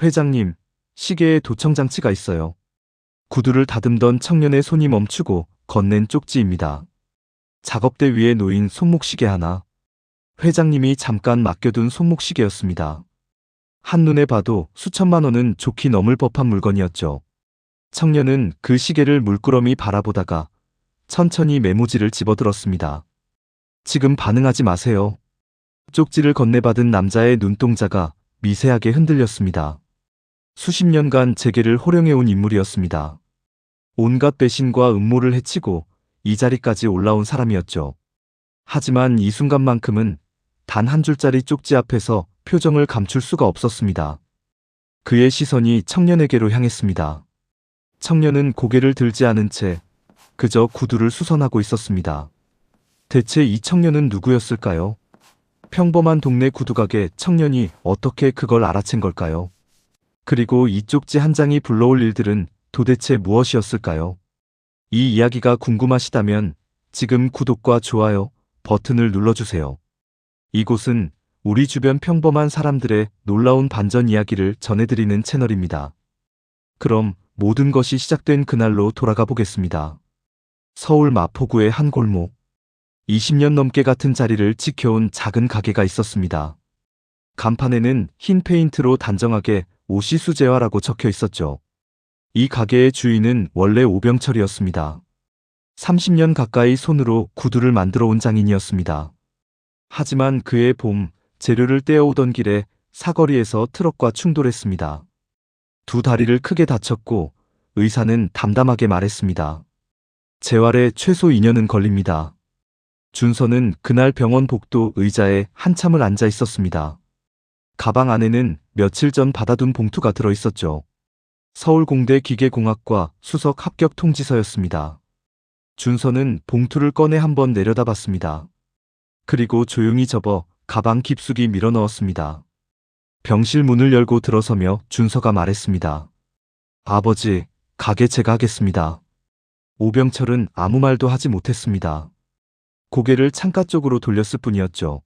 회장님, 시계에 도청장치가 있어요. 구두를 다듬던 청년의 손이 멈추고 건넨 쪽지입니다. 작업대 위에 놓인 손목시계 하나. 회장님이 잠깐 맡겨둔 손목시계였습니다. 한눈에 봐도 수천만 원은 좋게 넘을 법한 물건이었죠. 청년은 그 시계를 물끄러미 바라보다가 천천히 메모지를 집어들었습니다. 지금 반응하지 마세요. 쪽지를 건네받은 남자의 눈동자가 미세하게 흔들렸습니다. 수십 년간 재계를 호령해온 인물이었습니다. 온갖 배신과 음모를 해치고 이 자리까지 올라온 사람이었죠. 하지만 이 순간만큼은 단 한 줄짜리 쪽지 앞에서 표정을 감출 수가 없었습니다. 그의 시선이 청년에게로 향했습니다. 청년은 고개를 들지 않은 채 그저 구두를 수선하고 있었습니다. 대체 이 청년은 누구였을까요? 평범한 동네 구두가게 청년이 어떻게 그걸 알아챈 걸까요? 그리고 이 쪽지 한 장이 불러올 일들은 도대체 무엇이었을까요? 이 이야기가 궁금하시다면 지금 구독과 좋아요 버튼을 눌러주세요. 이곳은 우리 주변 평범한 사람들의 놀라운 반전 이야기를 전해드리는 채널입니다. 그럼 모든 것이 시작된 그날로 돌아가 보겠습니다. 서울 마포구의 한 골목. 20년 넘게 같은 자리를 지켜온 작은 가게가 있었습니다. 간판에는 흰 페인트로 단정하게 오시수제화라고 적혀 있었죠. 이 가게의 주인은 원래 오병철이었습니다. 30년 가까이 손으로 구두를 만들어 온 장인이었습니다. 하지만 그의 봄, 재료를 떼어오던 길에 사거리에서 트럭과 충돌했습니다. 두 다리를 크게 다쳤고 의사는 담담하게 말했습니다. 재활에 최소 2년은 걸립니다. 준서는 그날 병원 복도 의자에 한참을 앉아 있었습니다. 가방 안에는 며칠 전 받아둔 봉투가 들어 있었죠. 서울공대 기계공학과 수석 합격 통지서였습니다. 준서는 봉투를 꺼내 한번 내려다봤습니다. 그리고 조용히 접어 가방 깊숙이 밀어 넣었습니다. 병실 문을 열고 들어서며 준서가 말했습니다. 아버지, 가게 제가 하겠습니다. 오병철은 아무 말도 하지 못했습니다. 고개를 창가 쪽으로 돌렸을 뿐이었죠.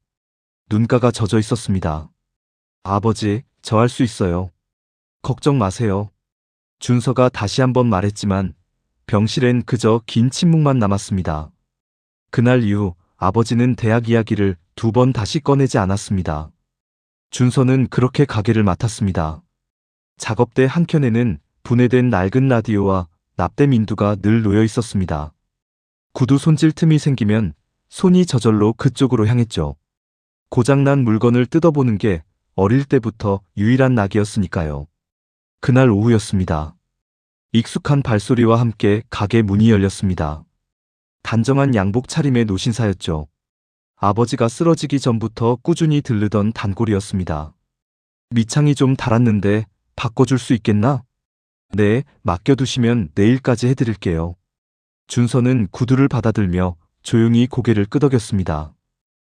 눈가가 젖어 있었습니다. 아버지, 저 할 수 있어요. 걱정 마세요. 준서가 다시 한번 말했지만 병실엔 그저 긴 침묵만 남았습니다. 그날 이후 아버지는 대학 이야기를 2번 다시 꺼내지 않았습니다. 준서는 그렇게 가게를 맡았습니다. 작업대 한켠에는 분해된 낡은 라디오와 납땜 인두가 늘 놓여 있었습니다. 구두 손질 틈이 생기면 손이 저절로 그쪽으로 향했죠. 고장난 물건을 뜯어보는 게 어릴 때부터 유일한 낙이었으니까요. 그날 오후였습니다. 익숙한 발소리와 함께 가게 문이 열렸습니다. 단정한 양복 차림의 노신사였죠. 아버지가 쓰러지기 전부터 꾸준히 들르던 단골이었습니다. 밑창이 좀 닳았는데 바꿔줄 수 있겠나? 네, 맡겨두시면 내일까지 해드릴게요. 준서는 구두를 받아들며 조용히 고개를 끄덕였습니다.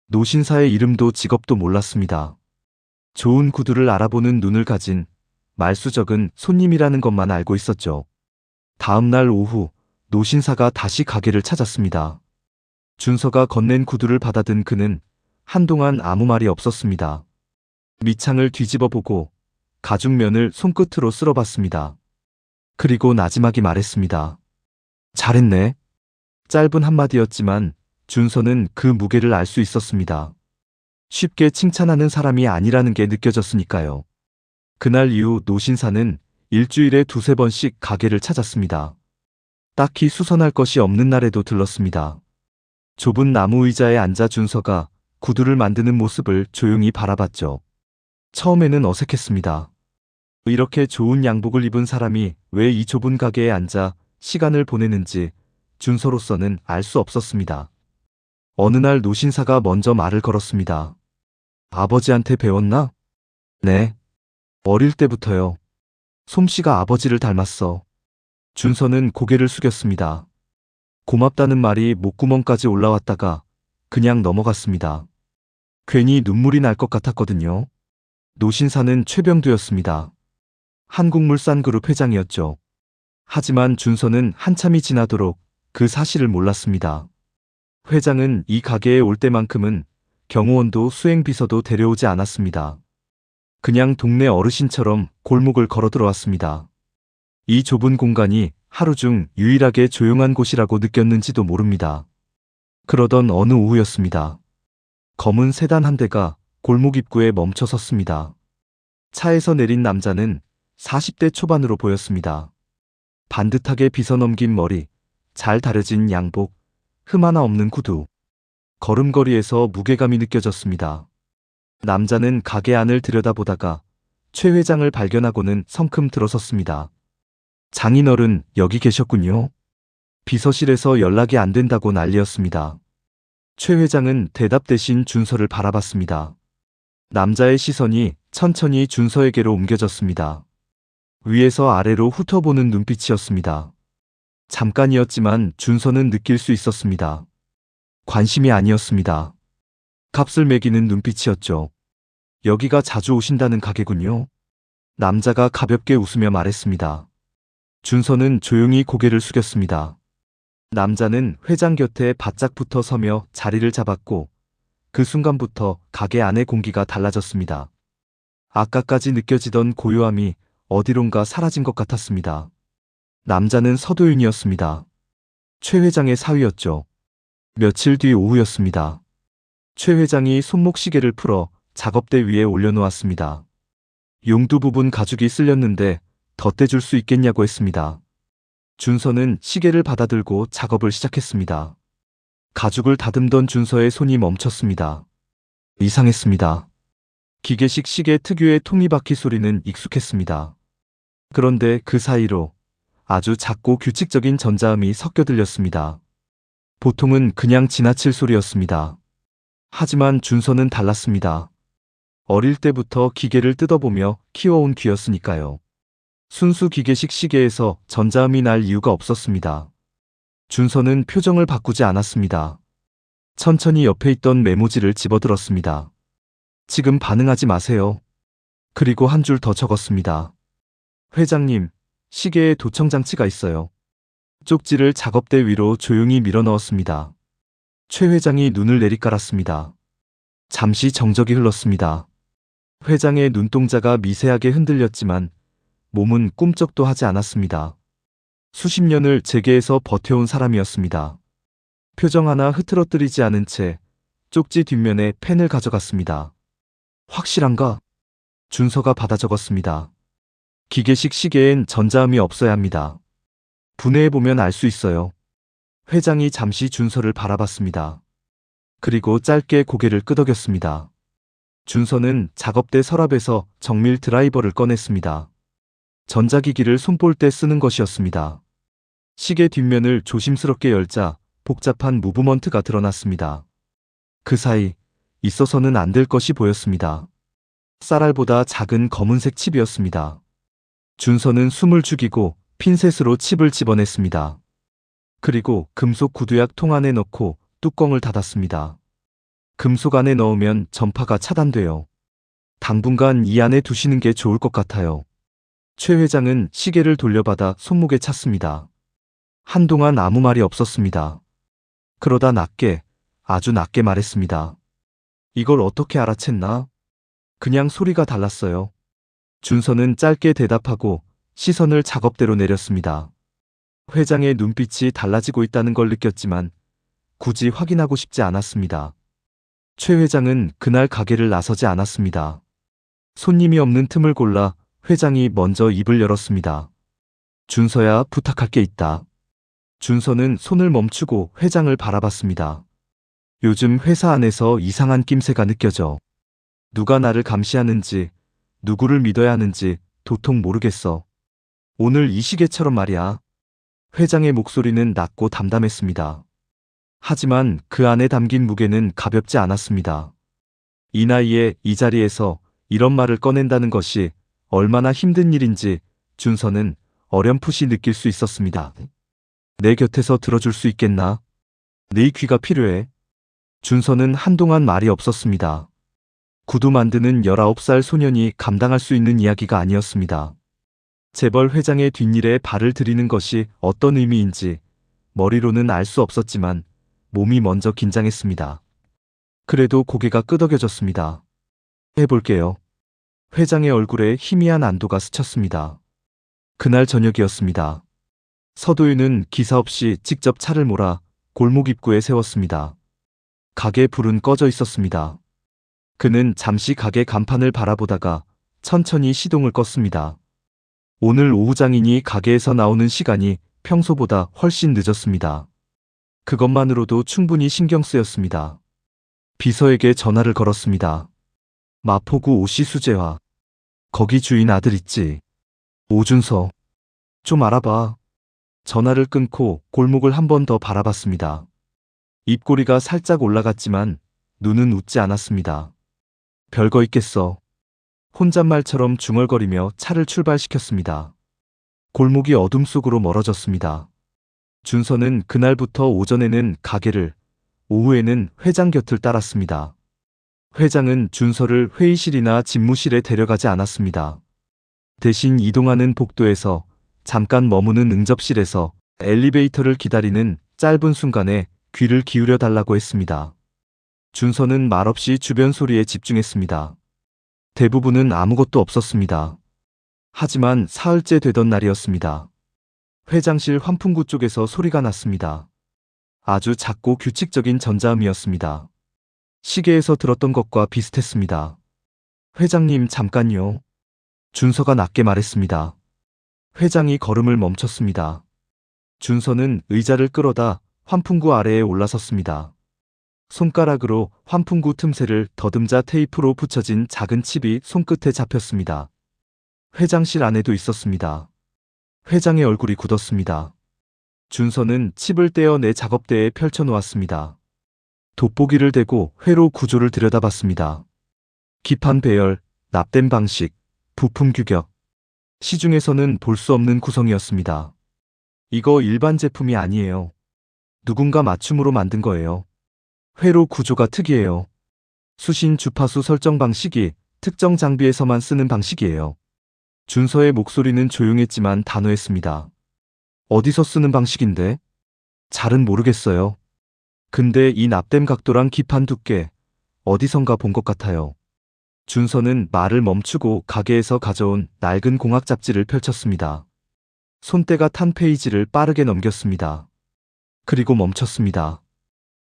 노신사의 이름도 직업도 몰랐습니다. 좋은 구두를 알아보는 눈을 가진 말수적은 손님이라는 것만 알고 있었죠. 다음 날 오후 노신사가 다시 가게를 찾았습니다. 준서가 건넨 구두를 받아든 그는 한동안 아무 말이 없었습니다. 밑창을 뒤집어 보고 가죽면을 손끝으로 쓸어봤습니다. 그리고 나지막이 말했습니다. 잘했네. 짧은 한마디였지만 준서는 그 무게를 알 수 있었습니다. 쉽게 칭찬하는 사람이 아니라는 게 느껴졌으니까요. 그날 이후 노신사는 일주일에 2~3번씩 가게를 찾았습니다. 딱히 수선할 것이 없는 날에도 들렀습니다. 좁은 나무 의자에 앉아 준서가 구두를 만드는 모습을 조용히 바라봤죠. 처음에는 어색했습니다. 이렇게 좋은 양복을 입은 사람이 왜 이 좁은 가게에 앉아 시간을 보내는지 준서로서는 알 수 없었습니다. 어느 날 노신사가 먼저 말을 걸었습니다. 아버지한테 배웠나? 네. 어릴 때부터요. 솜씨가 아버지를 닮았어. 준서는 고개를 숙였습니다. 고맙다는 말이 목구멍까지 올라왔다가 그냥 넘어갔습니다. 괜히 눈물이 날 것 같았거든요. 노신사는 최병두였습니다. 한국물산그룹 회장이었죠. 하지만 준서는 한참이 지나도록 그 사실을 몰랐습니다. 회장은 이 가게에 올 때만큼은 경호원도 수행비서도 데려오지 않았습니다. 그냥 동네 어르신처럼 골목을 걸어 들어왔습니다. 이 좁은 공간이 하루 중 유일하게 조용한 곳이라고 느꼈는지도 모릅니다. 그러던 어느 오후였습니다. 검은 세단 한 대가 골목 입구에 멈춰 섰습니다. 차에서 내린 남자는 40대 초반으로 보였습니다. 반듯하게 빗어넘긴 머리, 잘 다려진 양복, 흠 하나 없는 구두. 걸음걸이에서 무게감이 느껴졌습니다. 남자는 가게 안을 들여다보다가 최 회장을 발견하고는 성큼 들어섰습니다. 장인어른 여기 계셨군요. 비서실에서 연락이 안 된다고 난리였습니다. 최 회장은 대답 대신 준서를 바라봤습니다. 남자의 시선이 천천히 준서에게로 옮겨졌습니다. 위에서 아래로 훑어보는 눈빛이었습니다. 잠깐이었지만 준서는 느낄 수 있었습니다. 관심이 아니었습니다. 값을 매기는 눈빛이었죠. 여기가 자주 오신다는 가게군요. 남자가 가볍게 웃으며 말했습니다. 준서는 조용히 고개를 숙였습니다. 남자는 회장 곁에 바짝 붙어 서며 자리를 잡았고 그 순간부터 가게 안의 공기가 달라졌습니다. 아까까지 느껴지던 고요함이 어디론가 사라진 것 같았습니다. 남자는 서도윤이었습니다. 최 회장의 사위였죠. 며칠 뒤 오후였습니다. 최 회장이 손목시계를 풀어 작업대 위에 올려놓았습니다. 용두 부분 가죽이 쓸렸는데 덧대줄 수 있겠냐고 했습니다. 준서는 시계를 받아들고 작업을 시작했습니다. 가죽을 다듬던 준서의 손이 멈췄습니다. 이상했습니다. 기계식 시계 특유의 톱니바퀴 소리는 익숙했습니다. 그런데 그 사이로 아주 작고 규칙적인 전자음이 섞여 들렸습니다. 보통은 그냥 지나칠 소리였습니다. 하지만 준서는 달랐습니다. 어릴 때부터 기계를 뜯어보며 키워온 귀였으니까요. 순수 기계식 시계에서 전자음이 날 이유가 없었습니다. 준서는 표정을 바꾸지 않았습니다. 천천히 옆에 있던 메모지를 집어들었습니다. 지금 반응하지 마세요. 그리고 한 줄 더 적었습니다. 회장님, 시계에 도청장치가 있어요. 쪽지를 작업대 위로 조용히 밀어 넣었습니다. 최 회장이 눈을 내리깔았습니다. 잠시 정적이 흘렀습니다. 회장의 눈동자가 미세하게 흔들렸지만 몸은 꿈쩍도 하지 않았습니다. 수십 년을 재계에서 버텨온 사람이었습니다. 표정 하나 흐트러뜨리지 않은 채 쪽지 뒷면에 펜을 가져갔습니다. 확실한가? 준서가 받아 적었습니다. 기계식 시계엔 전자음이 없어야 합니다. 분해해보면 알 수 있어요. 회장이 잠시 준서를 바라봤습니다. 그리고 짧게 고개를 끄덕였습니다. 준서는 작업대 서랍에서 정밀 드라이버를 꺼냈습니다. 전자기기를 손볼 때 쓰는 것이었습니다. 시계 뒷면을 조심스럽게 열자 복잡한 무브먼트가 드러났습니다. 그 사이 있어서는 안 될 것이 보였습니다. 쌀알보다 작은 검은색 칩이었습니다. 준서는 숨을 죽이고 핀셋으로 칩을 집어냈습니다. 그리고 금속 구두약 통 안에 넣고 뚜껑을 닫았습니다. 금속 안에 넣으면 전파가 차단돼요. 당분간 이 안에 두시는 게 좋을 것 같아요. 최 회장은 시계를 돌려받아 손목에 찼습니다. 한동안 아무 말이 없었습니다. 그러다 낮게, 아주 낮게 말했습니다. 이걸 어떻게 알아챘나? 그냥 소리가 달랐어요. 준서는 짧게 대답하고 시선을 작업대로 내렸습니다. 회장의 눈빛이 달라지고 있다는 걸 느꼈지만 굳이 확인하고 싶지 않았습니다. 최 회장은 그날 가게를 나서지 않았습니다. 손님이 없는 틈을 골라 회장이 먼저 입을 열었습니다. 준서야, 부탁할 게 있다. 준서는 손을 멈추고 회장을 바라봤습니다. 요즘 회사 안에서 이상한 낌새가 느껴져. 누가 나를 감시하는지, 누구를 믿어야 하는지 도통 모르겠어. 오늘 이 시계처럼 말이야. 회장의 목소리는 낮고 담담했습니다. 하지만 그 안에 담긴 무게는 가볍지 않았습니다. 이 나이에 이 자리에서 이런 말을 꺼낸다는 것이 얼마나 힘든 일인지 준서는 어렴풋이 느낄 수 있었습니다. 내 곁에서 들어줄 수 있겠나? 네 귀가 필요해. 준서는 한동안 말이 없었습니다. 구두 만드는 19살 소년이 감당할 수 있는 이야기가 아니었습니다. 재벌 회장의 뒷일에 발을 들이는 것이 어떤 의미인지 머리로는 알 수 없었지만 몸이 먼저 긴장했습니다. 그래도 고개가 끄덕여졌습니다. 해볼게요. 회장의 얼굴에 희미한 안도가 스쳤습니다. 그날 저녁이었습니다. 서도윤은 기사 없이 직접 차를 몰아 골목 입구에 세웠습니다. 가게 불은 꺼져 있었습니다. 그는 잠시 가게 간판을 바라보다가 천천히 시동을 껐습니다. 오늘 오후 장인이 가게에서 나오는 시간이 평소보다 훨씬 늦었습니다. 그것만으로도 충분히 신경 쓰였습니다. 비서에게 전화를 걸었습니다. 마포구 오씨 수재화. 거기 주인 아들 있지? 오준서. 좀 알아봐. 전화를 끊고 골목을 한 번 더 바라봤습니다. 입꼬리가 살짝 올라갔지만 눈은 웃지 않았습니다. 별거 있겠어. 혼잣말처럼 중얼거리며 차를 출발시켰습니다. 골목이 어둠 속으로 멀어졌습니다. 준서는 그날부터 오전에는 가게를, 오후에는 회장 곁을 따랐습니다. 회장은 준서를 회의실이나 집무실에 데려가지 않았습니다. 대신 이동하는 복도에서 잠깐 머무는 응접실에서 엘리베이터를 기다리는 짧은 순간에 귀를 기울여 달라고 했습니다. 준서는 말없이 주변 소리에 집중했습니다. 대부분은 아무것도 없었습니다. 하지만 사흘째 되던 날이었습니다. 회장실 환풍구 쪽에서 소리가 났습니다. 아주 작고 규칙적인 전자음이었습니다. 시계에서 들었던 것과 비슷했습니다. 회장님 잠깐요. 준서가 낮게 말했습니다. 회장이 걸음을 멈췄습니다. 준서는 의자를 끌어다 환풍구 아래에 올라섰습니다. 손가락으로 환풍구 틈새를 더듬자 테이프로 붙여진 작은 칩이 손끝에 잡혔습니다. 회장실 안에도 있었습니다. 회장의 얼굴이 굳었습니다. 준서는 칩을 떼어내 작업대에 펼쳐놓았습니다. 돋보기를 대고 회로 구조를 들여다봤습니다. 기판 배열, 납땜 방식, 부품 규격. 시중에서는 볼 수 없는 구성이었습니다. 이거 일반 제품이 아니에요. 누군가 맞춤으로 만든 거예요. 회로 구조가 특이해요. 수신 주파수 설정 방식이 특정 장비에서만 쓰는 방식이에요. 준서의 목소리는 조용했지만 단호했습니다. 어디서 쓰는 방식인데? 잘은 모르겠어요. 근데 이 납땜 각도랑 기판 두께, 어디선가 본 것 같아요. 준서는 말을 멈추고 가게에서 가져온 낡은 공학 잡지를 펼쳤습니다. 손때가 탄 페이지를 빠르게 넘겼습니다. 그리고 멈췄습니다.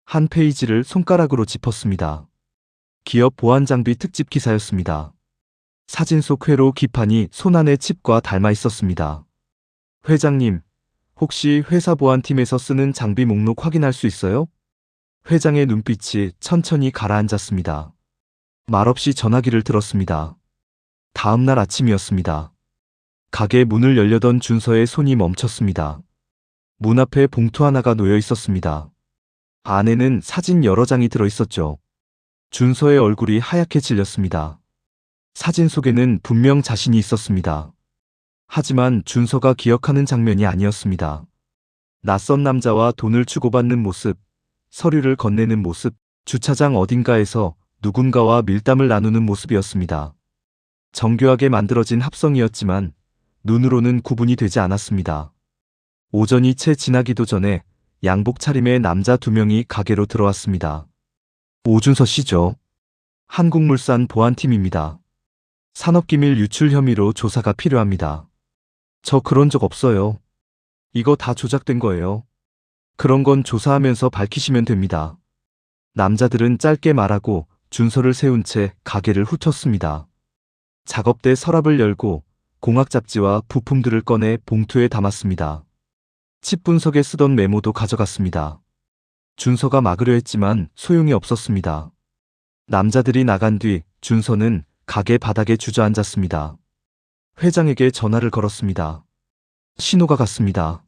한 페이지를 손가락으로 짚었습니다. 기업 보안 장비 특집 기사였습니다. 사진 속 회로 기판이 손안의 칩과 닮아 있었습니다. 회장님, 혹시 회사 보안팀에서 쓰는 장비 목록 확인할 수 있어요? 회장의 눈빛이 천천히 가라앉았습니다. 말없이 전화기를 들었습니다. 다음 날 아침이었습니다. 가게 문을 열려던 준서의 손이 멈췄습니다. 문 앞에 봉투 하나가 놓여 있었습니다. 안에는 사진 여러 장이 들어 있었죠. 준서의 얼굴이 하얗게 질렸습니다. 사진 속에는 분명 자신이 있었습니다. 하지만 준서가 기억하는 장면이 아니었습니다. 낯선 남자와 돈을 주고받는 모습, 서류를 건네는 모습, 주차장 어딘가에서 누군가와 밀담을 나누는 모습이었습니다. 정교하게 만들어진 합성이었지만 눈으로는 구분이 되지 않았습니다. 오전이 채 지나기도 전에 양복 차림의 남자 2명이 가게로 들어왔습니다. 오준서 씨죠. 한국물산 보안팀입니다. 산업기밀 유출 혐의로 조사가 필요합니다. 저 그런 적 없어요. 이거 다 조작된 거예요. 그런 건 조사하면서 밝히시면 됩니다. 남자들은 짧게 말하고 준서를 세운 채 가게를 훑었습니다. 작업대 서랍을 열고 공학 잡지와 부품들을 꺼내 봉투에 담았습니다. 칩 분석에 쓰던 메모도 가져갔습니다. 준서가 막으려 했지만 소용이 없었습니다. 남자들이 나간 뒤 준서는 가게 바닥에 주저앉았습니다. 회장에게 전화를 걸었습니다. 신호가 갔습니다.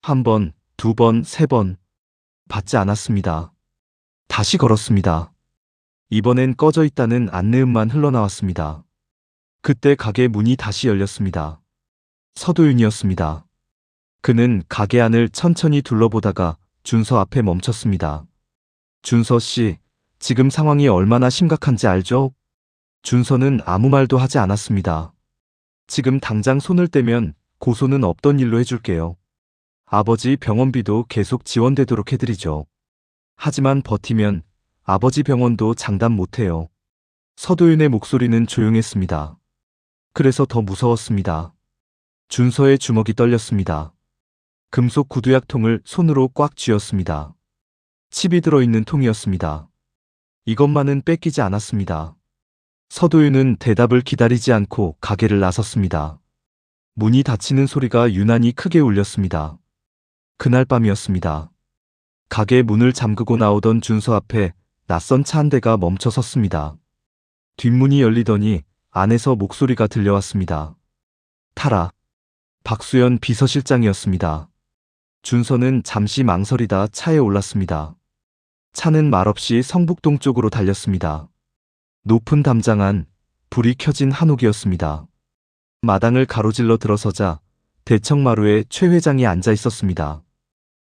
1번, 2번, 3번. 받지 않았습니다. 다시 걸었습니다. 이번엔 꺼져 있다는 안내음만 흘러나왔습니다. 그때 가게 문이 다시 열렸습니다. 서도윤이었습니다. 그는 가게 안을 천천히 둘러보다가 준서 앞에 멈췄습니다. 준서 씨, 지금 상황이 얼마나 심각한지 알죠? 준서는 아무 말도 하지 않았습니다. 지금 당장 손을 떼면 고소는 없던 일로 해줄게요. 아버지 병원비도 계속 지원되도록 해드리죠. 하지만 버티면 아버지 병원도 장담 못해요. 서도윤의 목소리는 조용했습니다. 그래서 더 무서웠습니다. 준서의 주먹이 떨렸습니다. 금속 구두약통을 손으로 꽉 쥐었습니다. 칩이 들어있는 통이었습니다. 이것만은 뺏기지 않았습니다. 서도윤은 대답을 기다리지 않고 가게를 나섰습니다. 문이 닫히는 소리가 유난히 크게 울렸습니다. 그날 밤이었습니다. 가게 문을 잠그고 나오던 준서 앞에 낯선 차 한 대가 멈춰 섰습니다. 뒷문이 열리더니 안에서 목소리가 들려왔습니다. 타라. 박수연 비서실장이었습니다. 준서는 잠시 망설이다 차에 올랐습니다. 차는 말없이 성북동 쪽으로 달렸습니다. 높은 담장 안 불이 켜진 한옥이었습니다. 마당을 가로질러 들어서자 대청마루에 최 회장이 앉아 있었습니다.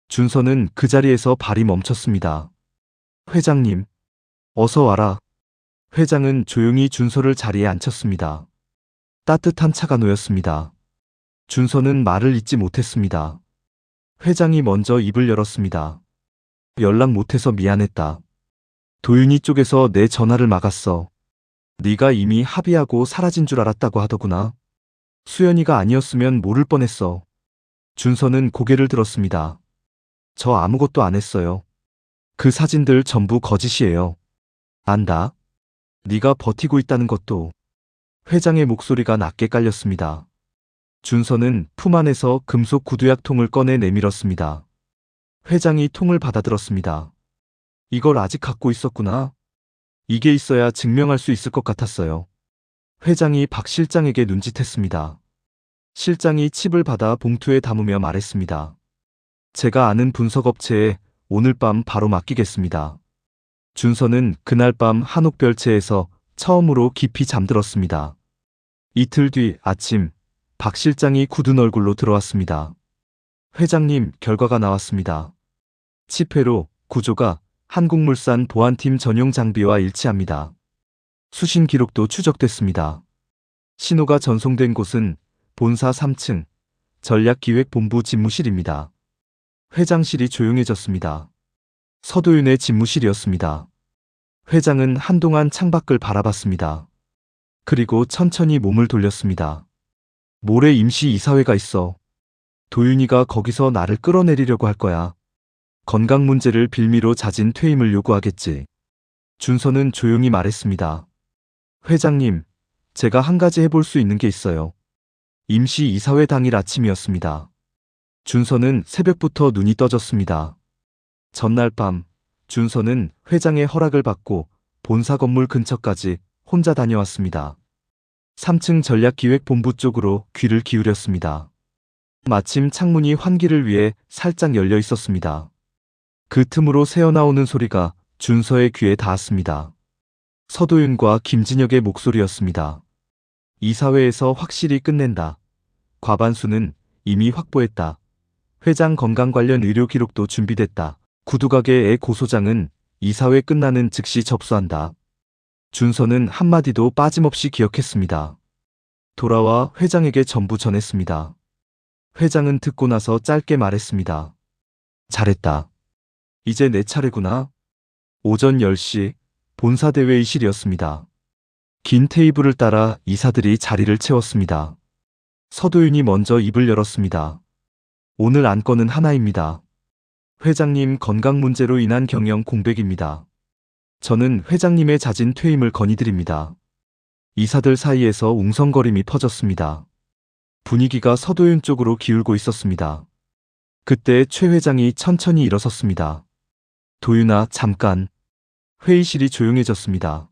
준서는 그 자리에서 발이 멈췄습니다. 회장님, 어서 와라. 회장은 조용히 준서를 자리에 앉혔습니다. 따뜻한 차가 놓였습니다. 준서는 말을 잇지 못했습니다. 회장이 먼저 입을 열었습니다. 연락 못해서 미안했다. 도윤이 쪽에서 내 전화를 막았어. 네가 이미 합의하고 사라진 줄 알았다고 하더구나. 수연이가 아니었으면 모를 뻔했어. 준서는 고개를 들었습니다. 저 아무것도 안 했어요. 그 사진들 전부 거짓이에요. 안다. 네가 버티고 있다는 것도. 회장의 목소리가 낮게 깔렸습니다. 준서는 품 안에서 금속 구두약통을 꺼내 내밀었습니다. 회장이 통을 받아들었습니다. 이걸 아직 갖고 있었구나. 이게 있어야 증명할 수 있을 것 같았어요. 회장이 박 실장에게 눈짓했습니다. 실장이 칩을 받아 봉투에 담으며 말했습니다. 제가 아는 분석업체에 오늘 밤 바로 맡기겠습니다. 준서는 그날 밤 한옥별채에서 처음으로 깊이 잠들었습니다. 이틀 뒤 아침 박 실장이 굳은 얼굴로 들어왔습니다. 회장님, 결과가 나왔습니다. 칩회로 구조가 한국물산 보안팀 전용 장비와 일치합니다. 수신 기록도 추적됐습니다. 신호가 전송된 곳은 본사 3층 전략기획본부 집무실입니다. 회장실이 조용해졌습니다. 서도윤의 집무실이었습니다. 회장은 한동안 창밖을 바라봤습니다. 그리고 천천히 몸을 돌렸습니다. 모레 임시 이사회가 있어. 도윤이가 거기서 나를 끌어내리려고 할 거야. 건강 문제를 빌미로 잦은 퇴임을 요구하겠지. 준서는 조용히 말했습니다. 회장님, 제가 한 가지 해볼 수 있는 게 있어요. 임시 이사회 당일 아침이었습니다. 준서는 새벽부터 눈이 떠졌습니다. 전날 밤, 준서는 회장의 허락을 받고 본사 건물 근처까지 혼자 다녀왔습니다. 3층 전략기획본부 쪽으로 귀를 기울였습니다. 마침 창문이 환기를 위해 살짝 열려 있었습니다. 그 틈으로 새어나오는 소리가 준서의 귀에 닿았습니다. 서도윤과 김진혁의 목소리였습니다. 이사회에서 확실히 끝낸다. 과반수는 이미 확보했다. 회장 건강 관련 의료 기록도 준비됐다. 구두가게의 고소장은 이사회 끝나는 즉시 접수한다. 준서는 한마디도 빠짐없이 기억했습니다. 돌아와 회장에게 전부 전했습니다. 회장은 듣고 나서 짧게 말했습니다. 잘했다. 이제 내 차례구나. 오전 10시 본사대회의실이었습니다. 긴 테이블을 따라 이사들이 자리를 채웠습니다. 서도윤이 먼저 입을 열었습니다. 오늘 안건은 하나입니다. 회장님 건강 문제로 인한 경영 공백입니다. 저는 회장님의 잦은 퇴임을 건의드립니다. 이사들 사이에서 웅성거림이 퍼졌습니다. 분위기가 서도윤 쪽으로 기울고 있었습니다. 그때 최 회장이 천천히 일어섰습니다. 도윤아, 잠깐. 회의실이 조용해졌습니다.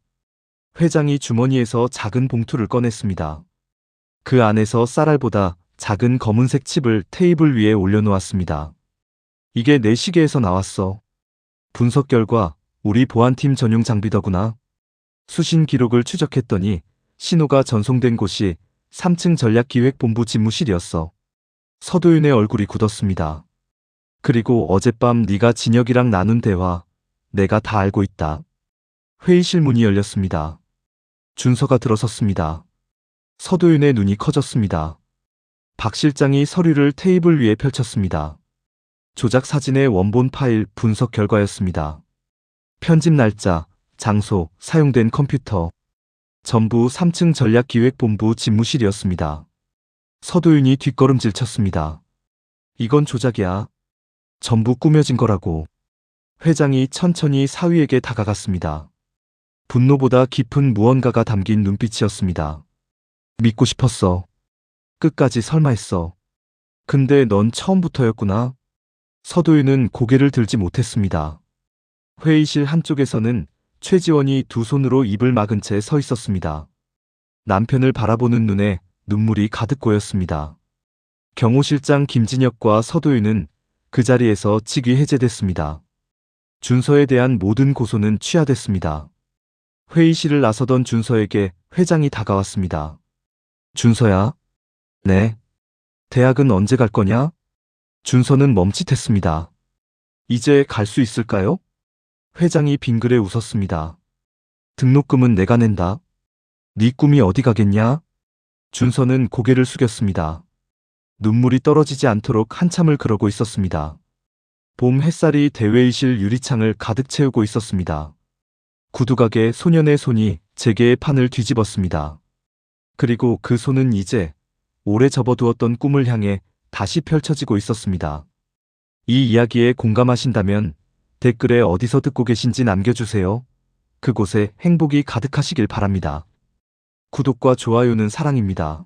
회장이 주머니에서 작은 봉투를 꺼냈습니다. 그 안에서 쌀알보다 작은 검은색 칩을 테이블 위에 올려놓았습니다. 이게 내 시계에서 나왔어. 분석 결과 우리 보안팀 전용 장비더구나. 수신 기록을 추적했더니 신호가 전송된 곳이 3층 전략기획본부 집무실이었어. 서도윤의 얼굴이 굳었습니다. 그리고 어젯밤 네가 진혁이랑 나눈 대화 내가 다 알고 있다. 회의실 문이 열렸습니다. 준서가 들어섰습니다. 서도윤의 눈이 커졌습니다. 박 실장이 서류를 테이블 위에 펼쳤습니다. 조작 사진의 원본 파일 분석 결과였습니다. 편집 날짜, 장소, 사용된 컴퓨터. 전부 3층 전략기획본부 집무실이었습니다. 서도윤이 뒷걸음질 쳤습니다. 이건 조작이야. 전부 꾸며진 거라고. 회장이 천천히 사위에게 다가갔습니다. 분노보다 깊은 무언가가 담긴 눈빛이었습니다. 믿고 싶었어. 끝까지 설마 했어. 근데 넌 처음부터였구나. 서도윤은 고개를 들지 못했습니다. 회의실 한쪽에서는 최지원이 두 손으로 입을 막은 채 서 있었습니다. 남편을 바라보는 눈에 눈물이 가득 고였습니다. 경호실장 김진혁과 서도윤은 그 자리에서 직위 해제됐습니다. 준서에 대한 모든 고소는 취하됐습니다. 회의실을 나서던 준서에게 회장이 다가왔습니다. 준서야? 네. 대학은 언제 갈 거냐? 준서는 멈칫했습니다. 이제 갈 수 있을까요? 회장이 빙그레 웃었습니다. 등록금은 내가 낸다. 네 꿈이 어디 가겠냐? 준서는 고개를 숙였습니다. 눈물이 떨어지지 않도록 한참을 그러고 있었습니다. 봄 햇살이 대회의실 유리창을 가득 채우고 있었습니다. 구두가게 소년의 손이 제게의 판을 뒤집었습니다. 그리고 그 손은 이제 오래 접어두었던 꿈을 향해 다시 펼쳐지고 있었습니다. 이 이야기에 공감하신다면 댓글에 어디서 듣고 계신지 남겨주세요. 그곳에 행복이 가득하시길 바랍니다. 구독과 좋아요는 사랑입니다.